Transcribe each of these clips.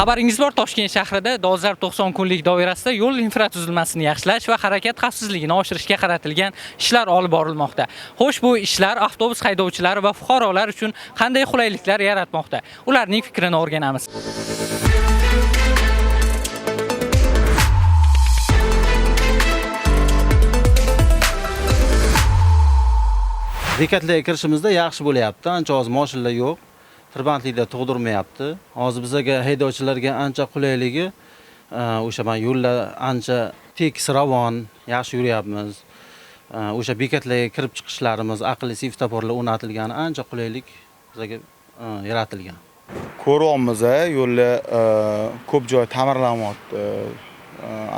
Xabaringiz bor, Toshkent shahrida dolzarb 90 kunlik doirasida yo'l infratuzilmasini yaxshilash va harakat xavfsizligini oshirishga qaratilgan ishlar olib borilmoqda. Xo'sh, bu ishlar avtobus haydovchilari va fuqarolar uchun qanday qulayliklar yaratmoqda? Ularning fikrini o'rganamiz. Bekatlarga kirishimizda yaxshi bo'lyapti. Ancha oz mashinalar yo'q. Tirbandlikda tug'dirmayapti. Hozir bizga haydovchilarga ancha qulayligi, o'sha yo'llar ancha tekis ravon, yaxshi yuryapmiz. O'sha bekatlarga kirib chiqishlarimiz, aqlli svetoforlar o'rnatilgani ancha qulaylik bizga yaratilgan. Ko'ryapmiz, yo'llar ko'p joy ta'mirlanyapti.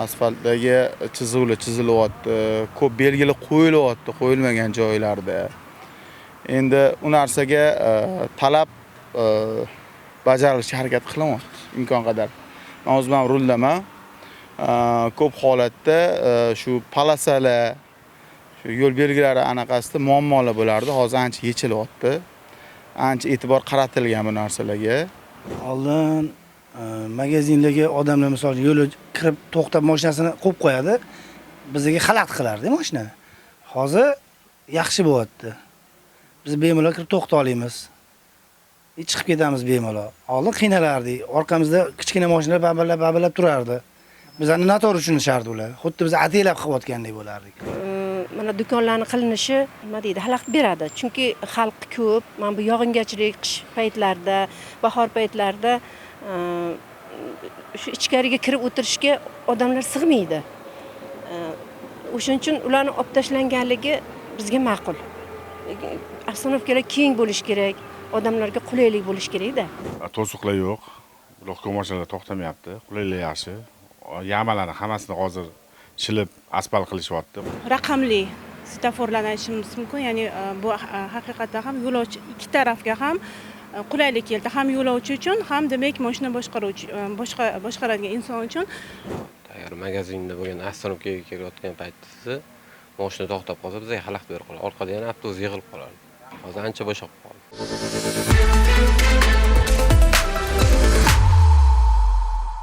Asfaltdagi chiziqlar chizilyapti, ko'p belgilar qo'yilyapti, qo'yilmagan joylarda. Endi u narsaga talab bajarilishga harakat qilyapti imkon qadar. Men o'zim ruldaman. Ko'p holatda shu palasalar, shu yo'l belgilari anaqasida muammolar bo'lardi. Hozir ancha yechilyapti. Ancha e'tibor qaratilgan bu narsalarga. Oldin magazinlarga odamlar misol yo'l kirib to'xtab mashinasini qo'yib qo'yadi. Bizga xalaqit qilardi mashinani. Hozir yaxshi bo'lyapti. Biz bemalol kirib to'xta olamiz. Chiqib ketamiz bemalol. Oldin qiynalardik. Orqamizda kichkina mashinalar babalab turardi. Bizani noto'g'ri tushunishardi ular. Xuddi biz ataylab qilayotgandek bo'lardik. Mana do'konlarning qilinishi nima deydi, xalaqit beradi. Chunki xalq ko'p. Mana bu yog'ingarchilik qish paytlarida, bahor paytlarida shu ichkariga kirib o'tirishga odamlar sig'maydi. O'shuning uchun ularning olib tashlanganligi bizga ma'qul. Avtomobillar keng bo'lish kerak, odamlarga qulaylik bo'lish kerak-da. To'siqlar yo'q. Log'kom mashinalar to'xtamayapti. Qulaylik yaxshi. Yamalarni hammasini hozir chilib, asfalt qilishyapti. Raqamli svetoforlarni aytishimiz mumkin. Ya'ni bu haqiqatda ham yo'lovchi ikki tarafga ham qulaylik keldi. Ham yo'lovchi uchun, ham demak mashina boshqaradigan inson uchun. Agar magazinda bo'lgan avtomobilga kelayotgan paytda mashina to'xtab qolsa, bizga xalaqit berib qoladi. Orqada yana avtobus yig'ilib qoladi. Hozir ancha bo'shab qoldi.